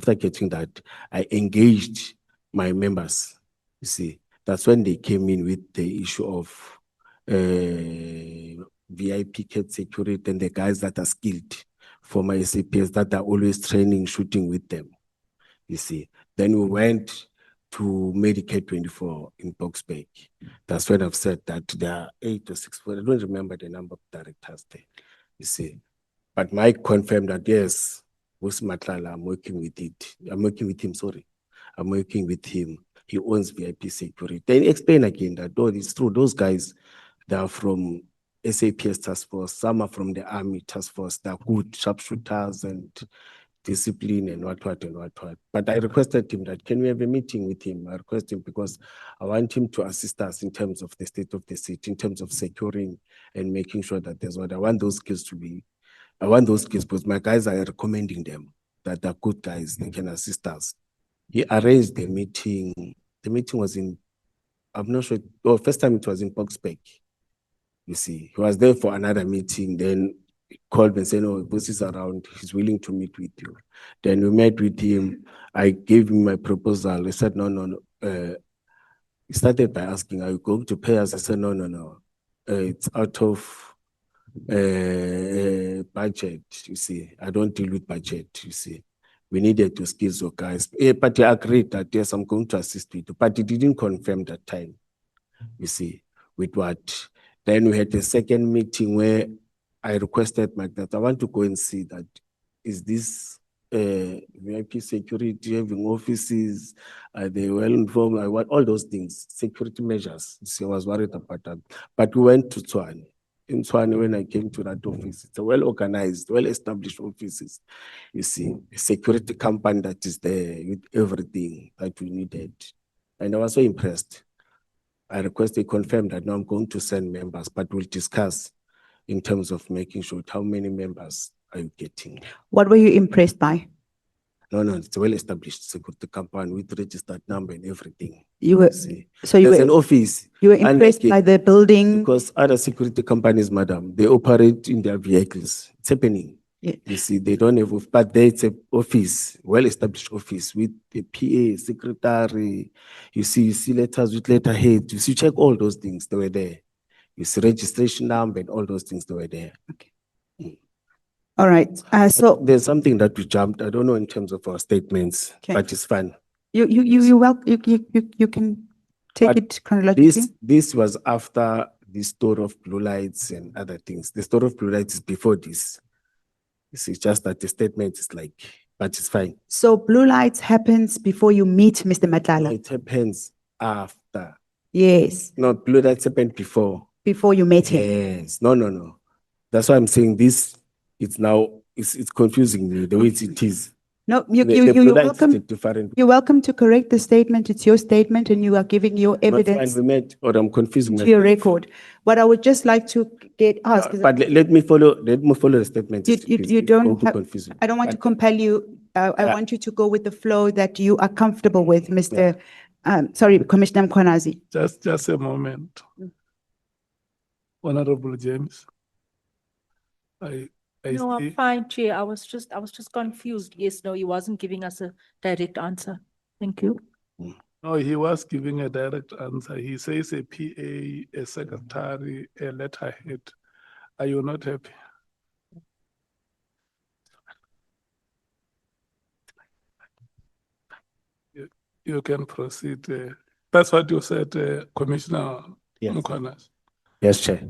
after getting that, I engaged my members. You see, that's when they came in with the issue of VIP cat security and the guys that are skilled for my SAPs that are always training, shooting with them. You see, then we went to Medicare 24 in Boxburg. That's when I've said that there are 8 or 6, I don't remember the number of directors there, you see. But Mike confirmed that, yes, with Matlala, I'm working with it. I'm working with him, sorry. I'm working with him. He owns VIP security. Then explain again that, oh, it's true, those guys, they are from SAPS task force, some are from the army task force, they're good sharpshooters and discipline and what. But I requested him that, can we have a meeting with him? I requested him because I want him to assist us in terms of the state of the city, in terms of securing and making sure that there's what I want those skills to be. I want those skills because my guys are recommending them, that they're good guys, they can assist us. He arranged the meeting. The meeting was in, I'm not sure, oh, first time it was in Boxburg. You see, he was there for another meeting, then he called me and said, no, boss is around, he's willing to meet with you. Then we met with him, I gave him my proposal. He said, no. He started by asking, are you going to pay us? I said, no. It's out of budget, you see. I don't deal with budget, you see. We needed to skills your guys. But he agreed that, yes, I'm going to assist with you. But he didn't confirm that time, you see, with what. Then we had a second meeting where I requested Mike that I want to go and see that, is this VIP security having offices? Are they well informed? I want all those things, security measures. So I was worried about that. But we went to Tshwane. In Tshwane, when I came to that office, it's a well-organized, well-established offices. You see, a security company that is there with everything that we needed. And I was so impressed. I requested, confirmed that now I'm going to send members, but we'll discuss in terms of making sure how many members are you getting. What were you impressed by? No, it's a well-established security company with registered number and everything. You were, see. so you There's were, an office. you were impressed by the building? Because other security companies, madam, they operate in their vehicles. It's happening. Yeah. You see, they don't have, but there's an office, well-established office with a PA, secretary. You see letters with letterhead. You see, check all those things, they were there. You see registration number and all those things, they were there. Okay. All right. So there's something that we jumped. I don't know in terms of our statements, okay, but it's fun. You can take but it chronologically. This was after the story of blue lights and other things. The story of blue lights is before this. It's just that the statement is like, but it's fine. So blue lights happens before you meet Mr. Matlala? No, it happens after. Yes. No, blue lights happened before. Before you met him? Yes. No. That's why I'm saying this. It's now, it's confusing me the way it is. No, you're welcome to correct the statement. It's your statement and you are giving your evidence. Fine, we met, or I'm confusing to your record. What I would just like to get asked. But let me follow the statement. You don't have, I don't want to compel you. I want you to go with the flow that you are comfortable with, Mr. Sorry, Commissioner Mkhwanazi. Just a moment. Honorable James. No, I'm fine, Chair. I was just confused. Yes, no, he wasn't giving us a direct answer. Thank you. No, he was giving a direct answer. He says a PA, a secretary, a letterhead. Are you not happy? You can proceed. That's what you said, Commissioner Mkhwanazi. Yes, Chair.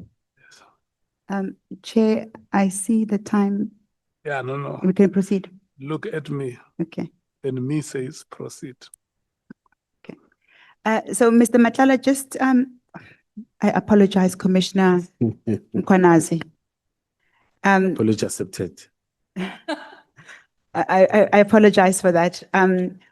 Chair, I see the time. Yeah, no. We can proceed. Look at me. Okay. And me says proceed. Okay. So, Mr. Matlala, just, I apologize, Commissioner Mkhwanazi. Apology accepted. I apologize for that.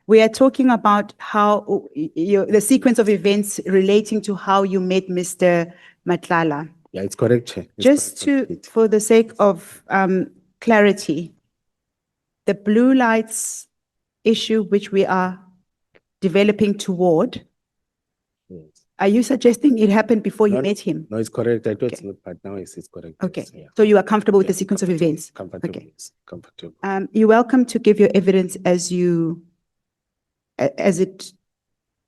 We are talking about how the sequence of events relating to how you met Mr. Matlala. Yeah, it's correct. Just for the sake of clarity, the blue lights issue which we are developing toward Are you suggesting it happened before you No, met him? No, it's correct. I thought it's Okay. not, but now it's correct. Okay, Yes, yeah. so you are comfortable with the Yeah, sequence of comfortable, events? Comfortable, Okay. yes, comfortable. You're welcome to give your evidence as you,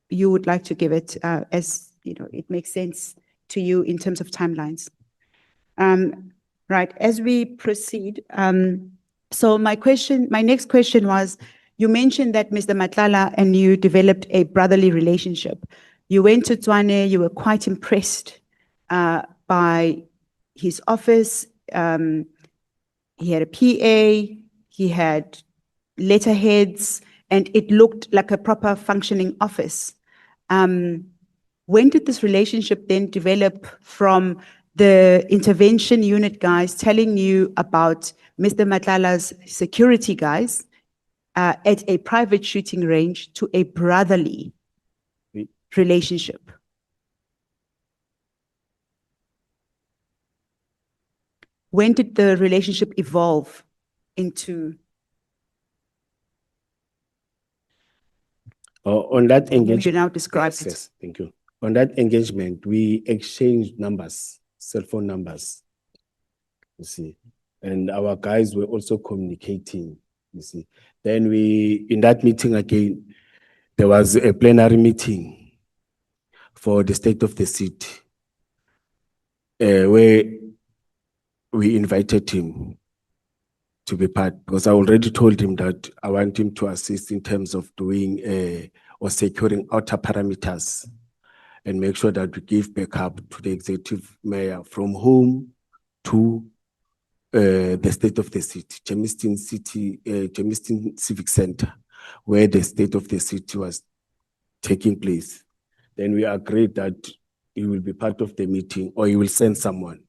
you would like to give it, as, you know, it makes sense to you in terms of timelines. Right, as we proceed, so my next question was, you mentioned that Mr. Matlala and you developed a brotherly relationship. You went to Tshwane, you were quite impressed, by his office. He had a PA, he had letterheads, and it looked like a proper functioning office. When did this relationship then develop from the intervention unit guys telling you about Mr. Matlala's security guys at a private shooting range to a brotherly We- relationship? When did the relationship evolve into? On that You engagement. now describe Yes, it. yes, thank you. On that engagement, we exchanged numbers, cell phone numbers. You see, and our guys were also communicating. You see, then in that meeting again, there was a plenary meeting for the state of the city, where we invited him to be part, because I already told him that I want him to assist in terms of doing or securing outer parameters and make sure that we give backup to the executive mayor from home to the state of the city, Germiston Civic Center, where the state of the city was taking place. Then we agreed that he will be part of the meeting, or he will send someone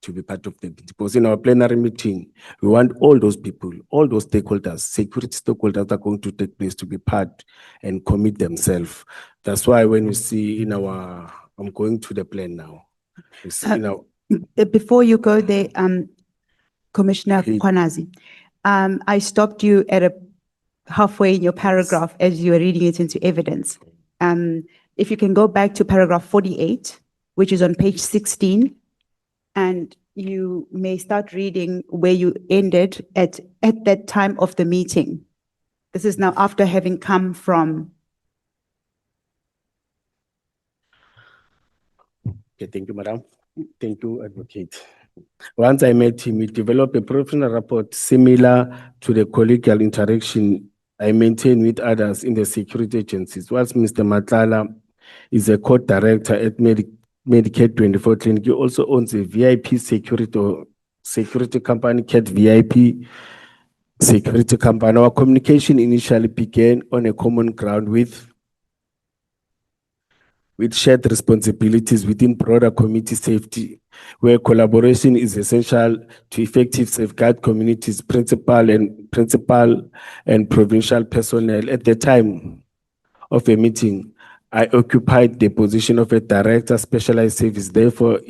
to be part of the meeting. Because in our plenary meeting, we want all those people, all those stakeholders, security stakeholders are going to take place to be part and commit themselves. That's why when we see in our, I'm going to the plan now. We see in our, Before you go there, Commissioner He- Mkhwanazi, I stopped you at halfway in your paragraph as you were reading it into evidence. If you can go back to paragraph 48, which is on page 16, and you may start reading where you ended at that time of the meeting. This is now after having come from. Okay, thank you, madam. Thank you, advocate. Once I met him, we developed a professional rapport similar to the collegial interaction I maintain with others in the security agencies. Whilst Mr. Matlala is a court director at Medicaid 24 Clinic, he also owns a VIP security company, Cat VIP security company. Our communication initially began on a common ground with shared responsibilities within broader community safety, where collaboration is essential to effective safeguard communities, principal and provincial personnel. At the time of a meeting, I occupied the position of a director, specialized service. Therefore,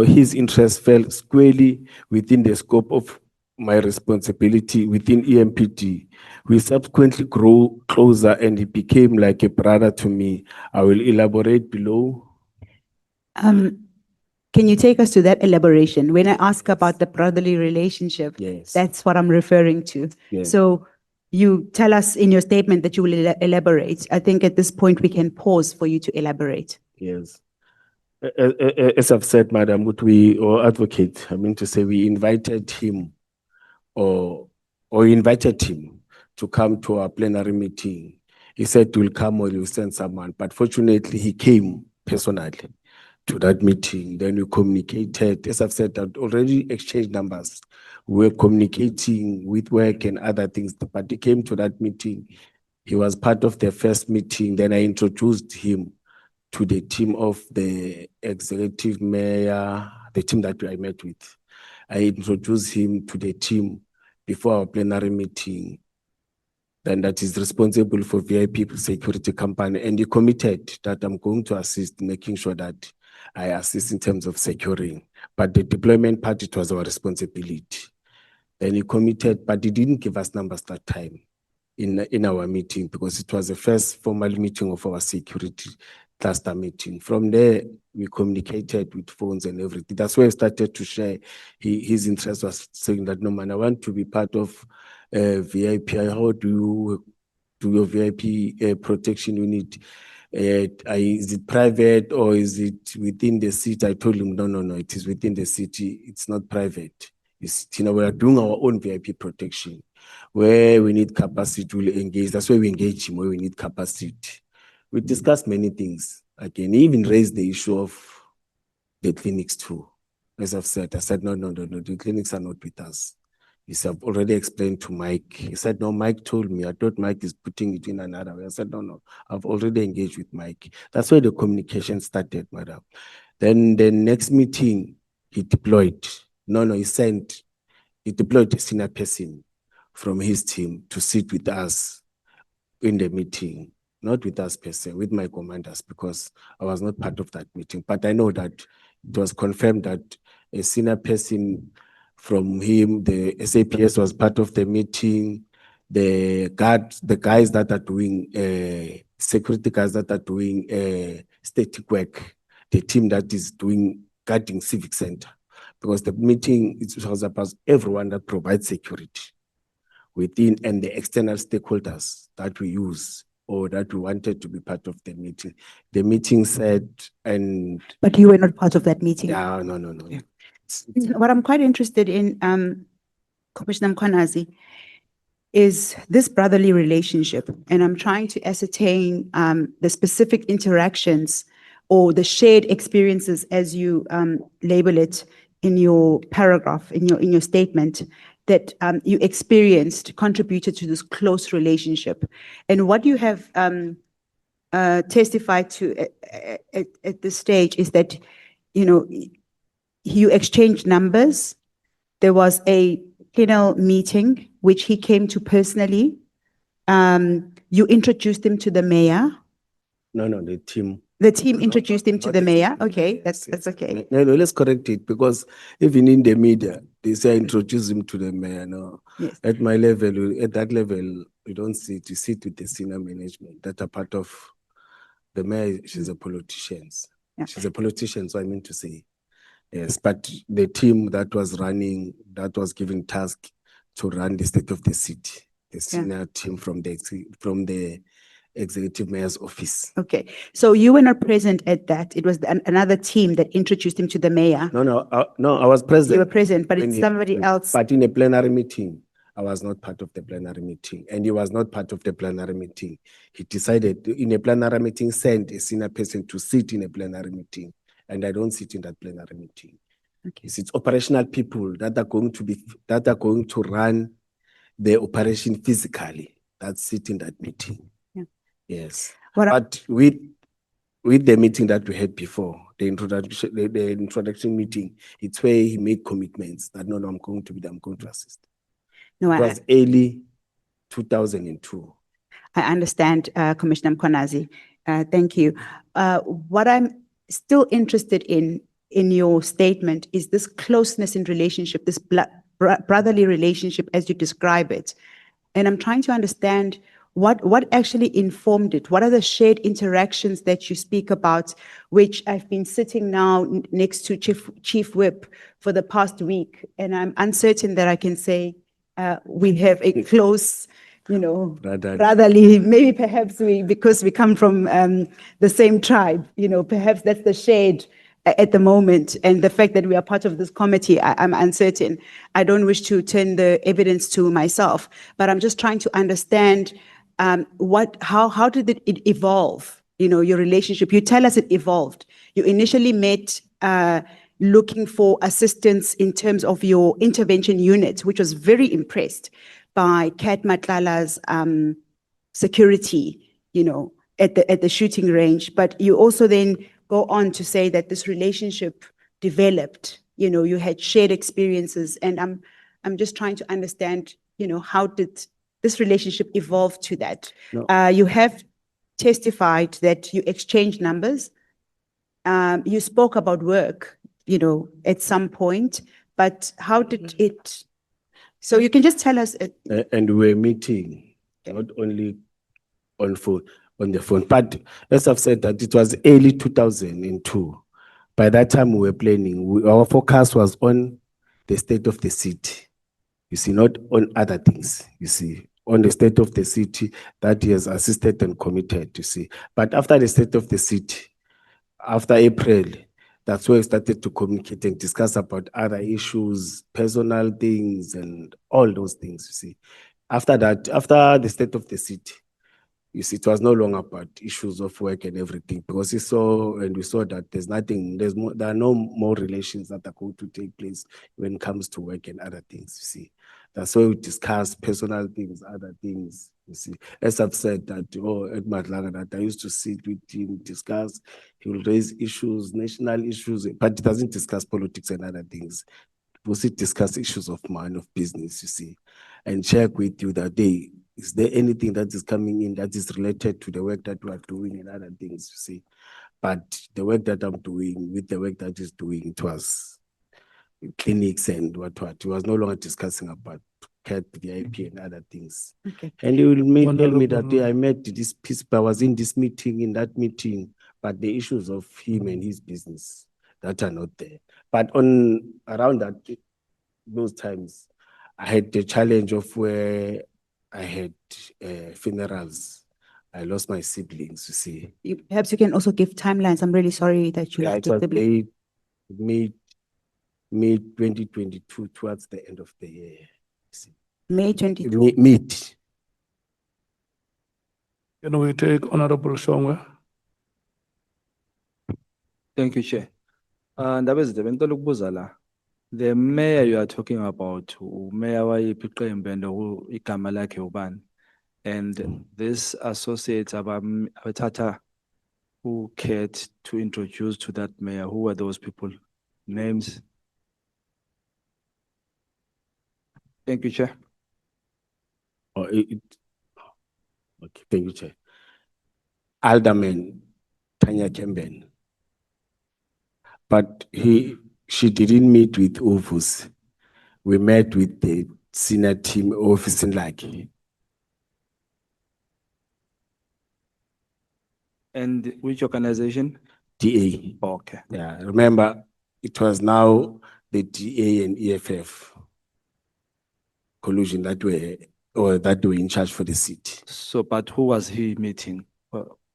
his interest fell squarely within the scope of my responsibility within EMPD. We subsequently grew closer and he became like a brother to me. I will elaborate below. Can you take us to that elaboration? When I ask about the brotherly relationship, Yes. that's what I'm referring to. Yes. So you tell us in your statement that you will elaborate. I think at this point we can pause for you to elaborate. Yes. As I've said, Madam, or advocate, I mean to say we invited him or invited him to come to our plenary meeting. He said we'll come or you'll send someone, but fortunately he came personally to that meeting. Then we communicated. As I've said, I'd already exchanged numbers. We were communicating with work and other things, but he came to that meeting. He was part of the first meeting. Then I introduced him to the team of the executive mayor, the team that I met with. I introduced him to the team before our plenary meeting, then that is responsible for VIP security company. And he committed that I'm going to assist, making sure that I assist in terms of securing. But the deployment part, it was our responsibility. Then he committed, but he didn't give us numbers that time in our meeting because it was the first formal meeting of our security cluster meeting. From there, we communicated with phones and everything. That's where I started to share. His interest was saying that, no man, I want to be part of VIP. How do you do your VIP protection unit? Is it private or is it within the city? I told him, no, it is within the city. It's not private. It's, we are doing our own VIP protection. Where we need capacity, we'll engage. That's why we engage him, where we need capacity. We discussed many things. Again, he even raised the issue of the clinics too. As I've said, I said, no, the clinics are not with us. He said, I've already explained to Mike. He said, no, Mike told me. I thought Mike is putting it in another way. I said, no, I've already engaged with Mike. That's where the communication started, madam. Then the next meeting, he deployed. He deployed a senior person from his team to sit with us in the meeting. Not with us per se, with my commanders, because I was not part of that meeting. But I know that it was confirmed that a senior person from him, the SAPS was part of the meeting. The guys that are doing security guys that are doing static work, the team that is doing guarding civic center, because the meeting was about everyone that provides security within and the external stakeholders that we use or that we wanted to be part of the meeting. The meeting said, and But you were not part of that meeting. yeah, no. What I'm quite interested in, Commissioner Mkhwanazi, is this brotherly relationship. And I'm trying to ascertain the specific interactions or the shared experiences, as you label it in your paragraph, in your statement, that you experienced, contributed to this close relationship. And what you have testified to at this stage is that, you exchanged numbers. There was a panel meeting, which he came to personally. You introduced him to the mayor. No, the team. The team introduced him to Not the the mayor. team. Okay, Yes, that's okay. No, let's correct it, because even in the media, they say introduce him to the mayor. No, Yes. at my level, at that level, you don't sit. You sit with the senior management that are part of the mayor. She's a politician. Yeah. She's a politician, so I mean to say, yes. But the team that was running, that was given task to run the state of the city, the senior team from the executive mayor's office. Okay, so you were not present at that. It was another team that introduced him to the mayor. No, I was present. You were present, but when it's he- somebody else. But in a plenary meeting, I was not part of the plenary meeting, and he was not part of the plenary meeting. He decided in a plenary meeting, send a senior person to sit in a plenary meeting, and I don't sit in that plenary meeting. Okay. It's operational people that are going to run the operation physically that sit in that meeting. Yeah. Yes. What I- But with the meeting that we had before, the introduction meeting, it's where he made commitments that no, I'm going to be there, I'm going to assist. No, It was early 2002. I understand, Commissioner Mkhwanazi. Thank you. What I'm still interested in your statement is this closeness in relationship, this brotherly relationship as you describe it. And I'm trying to understand what actually informed it. What are the shared interactions that you speak about, which I've been sitting now next to Chief Whip for the past week, and I'm uncertain that I can say we have a close, brotherly, maybe perhaps because we come from the same tribe, perhaps that's the shade at the moment. And the fact that we are part of this committee, I'm uncertain. I don't wish to turn the evidence to myself, but I'm just trying to understand how did it evolve? Your relationship. You tell us it evolved. You initially met looking for assistance in terms of your intervention unit, which was very impressed by Cat Matlala's security, at the shooting range. But you also then go on to say that this relationship developed, you had shared experiences, and I'm just trying to understand, how did this relationship evolve to that? No. You have testified that you exchanged numbers. You spoke about work, at some point, but how did it? So you can just tell us. And we were meeting, not only on phone. on the phone. But as I've said, that it was early 2002. By that time we were planning, our focus was on the state of the city. You see, not on other things, you see, on the state of the city that he has assisted and committed, you see. But after the state of the city, after April, that's where we started to communicate and discuss about other issues, personal things, and all those things, you see. After that, after the state of the city, you see, it was no longer about issues of work and everything, because we saw that there's nothing, there are no more relations that are going to take place when it comes to work and other things, you see. That's why we discuss personal things, other things, you see. As I've said that, at Matlala, that I used to sit with him, discuss, he will raise issues, national issues, but he doesn't discuss politics and other things. We also discuss issues of mind, of business, you see, and check with you that day, is there anything that is coming in that is related to the work that we are doing and other things, you see? But the work that I'm doing with the work that he's doing, it was clinics and what. He was no longer discussing about Cat VIP and other things. Okay. And he will tell me that Honorable- I met this piece, I was in this meeting, in that meeting, but the issues of him and his business that are not there. But around those times, I had the challenge of where I had funerals. I lost my siblings, you see. Perhaps you can also give timelines. I'm really sorry that you Yeah, have it was to. mid 2022, towards the end of the year. you see. May 22. Mid. Can we take Honorable Shongwe? Thank you, Chair. Ndaba ezindaba ngicela ukubuza la. The mayor you are talking about, Mayor wayiphi iqembu and igama lakhe ubani? And this associates abathatha Cat to introduce to that mayor. Who were those people? Names? Thank you, Chair. Okay, thank you, Chair. Alderman Tanya Kemben. But she didn't meet with Ovus. We met with the senior team office in Laki. And which organization? DA. Okay. Yeah, remember, it was now the DA and EFF collusion that were in charge for the city. So, but who was he meeting?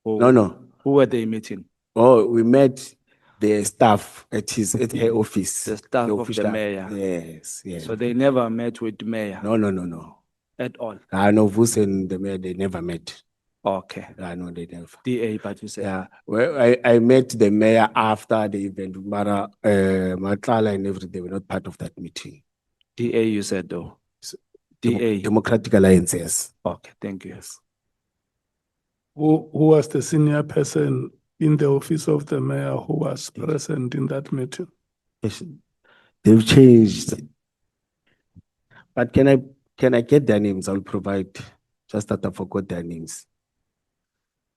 No. Who were they meeting? Oh, we met the staff at her office. The staff of office the staff. mayor. Yes, yes. So they never met with the mayor No. at all. No, Vus and the mayor, they never met. Okay. No, they never. DA, but you said. Yeah, well, I met the mayor after the event. Mara, Matlala and everything, they were not part of that meeting. DA, you said though. So, DA. Democratic Alliance, yes. Okay, thank you. Yes. Who was the senior person in the office of the mayor who was present in that meeting? Yes. They've changed. But can I get their names? I'll provide, just that I forgot their names.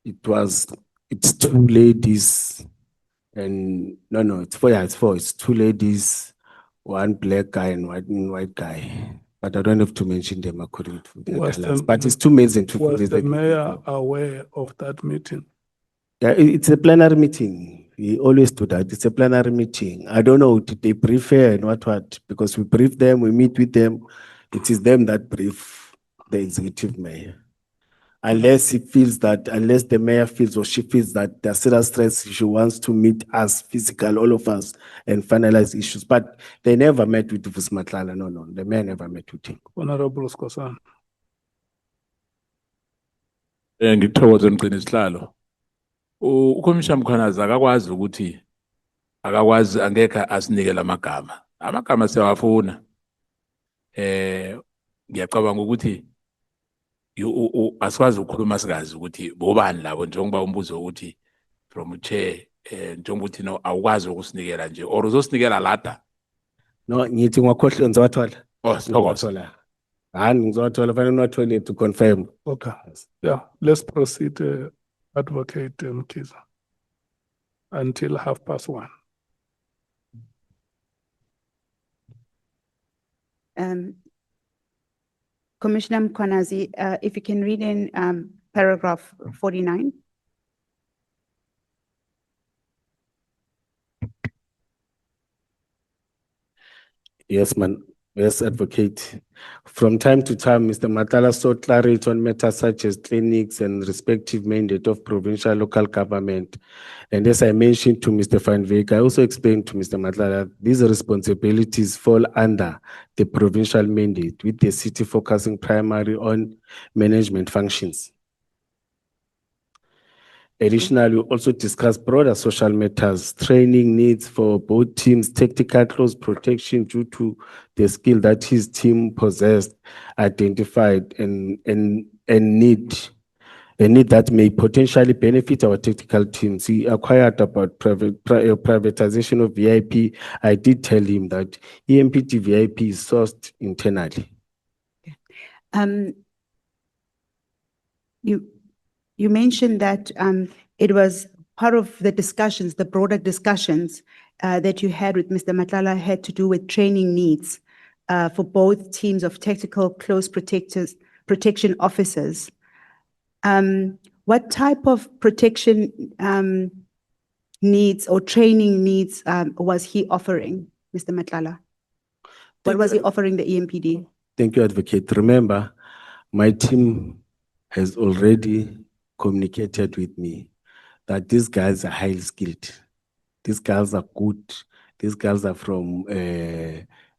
It's two ladies and no, it's four. It's two ladies, one black guy and one white guy. But I don't have to mention them according to their Was colors. the- But it's two males and two Was females. the that- mayor aware of that meeting? Yeah, it's a plenary meeting. We always do that. It's a plenary meeting. I don't know, did they brief her and what? Because we brief them, we meet with them. It is them that brief the executive mayor. Unless the mayor feels or she feels that there's serious stress, she wants to meet us physical, all of us, and finalize issues. But they never met with Julius Mkhwanazi. No, the mayor never met with him. Honorable Skosana. Ngithokoze Mgcini Sihlalo. Ukhomishana Mkhwanazi akakwazi ukuthi angeke asinike lamagama. Amagama siyawafuna. Ngiyacabanga ukuthi asikwazi ukukhuluma sikazi ukuthi bobani labo njengoba umbuzo ukuthi from chair njengoba uthi no awukwazi ukusinikela nje or uzosinikela lada. No, ngithi ngwakhohle ngizowathola. Oh, sithokoze. Ngizowathola fanele ngiwathole to confirm. Okay, yeah, let's proceed, Advocate Mkiza, until 1:30. Commissioner Mkhwanazi, if you can read in paragraph 49. Yes, man. Yes, advocate. From time to time, Mr. Matlala sought clarity on matters such as clinics and respective mandate of provincial local government. And as I mentioned to Mr. Van Wyk, I also explained to Mr. Matlala, these responsibilities fall under the provincial mandate, with the city focusing primarily on management functions. Additionally, we also discussed broader social matters, training needs for both teams, tactical close protection due to the skill that his team possessed, identified, and need that may potentially benefit our tactical teams. He acquired about privatization of VIP. I did tell him that EMPD VIP is sourced internally. You mentioned that it was part of the discussions, the broader discussions that you had with Mr. Matlala had to do with training needs for both teams of tactical close protection officers. What type of protection needs or training needs was he offering, Mr. Matlala? What was he offering the EMPD? Thank you, Advocate. Remember, my team has already communicated with me that these guys are highly skilled. These guys are good. These guys are from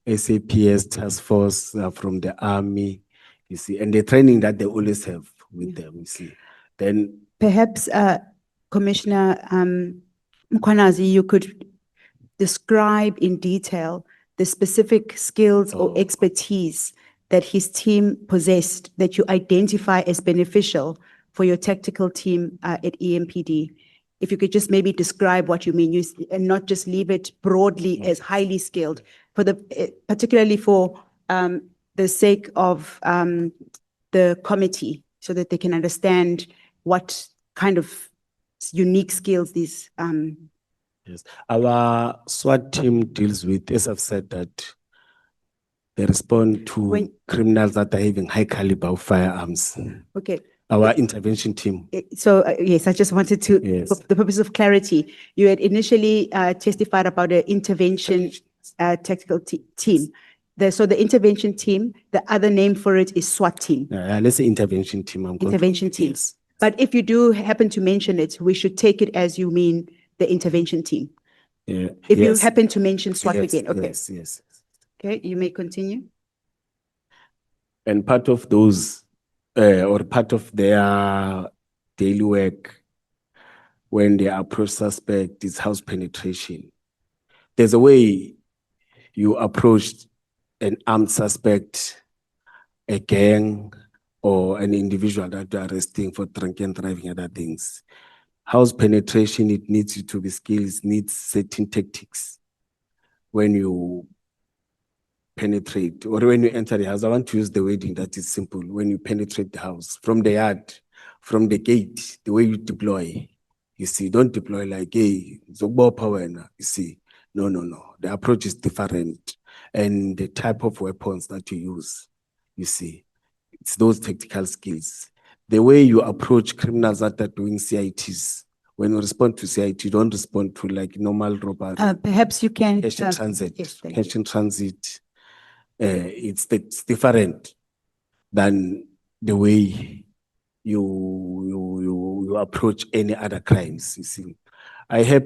SAPS task force, from the army, you see, and the training that they always have with them, you see. Then Perhaps Commissioner Mkhwanazi, you could describe in detail the specific skills or expertise that his team possessed that you identify as beneficial for your tactical team at EMPD. If you could just maybe describe what you mean, and not just leave it broadly as highly skilled, for particularly for the sake of the committee, so that they can understand what kind of unique skills these. yes, our SWAT team deals with, as I've said, that they respond to criminals that are having high caliber of firearms. Okay. Our intervention team. So yes, I just wanted to, Yes. for the purpose of clarity, you had initially testified about the intervention tactical team. So the intervention team, the other name for it is SWAT team, Let's say intervention team. I'm going to- intervention team. Yes. But if you do happen to mention it, we should take it as you mean the intervention team. Yeah. If you Yes. happen to mention SWAT Yes, again, okay. Yes, yes. Okay, you may continue. And part of those, or part of their daily work when they approach suspect is house penetration. There's a way you approach an armed suspect, a gang, or an individual that you're arresting for drunken driving, other things. House penetration, it needs you to be skilled, it needs certain tactics. When you penetrate, or when you enter the house, I want to use the wording that is simple. When you penetrate the house, from the yard, from the gate, the way you deploy, you see, don't deploy like, hey, Zogbo power, you see. No. The approach is different. And the type of weapons that you use, you see, it's those tactical skills. The way you approach criminals that are doing CITs, when you respond to CIT, you don't respond to like normal robbery. Perhaps you can. Cash in transit. Yes, thank you. Cash in transit. It's different than the way you approach any other crimes, you see. I have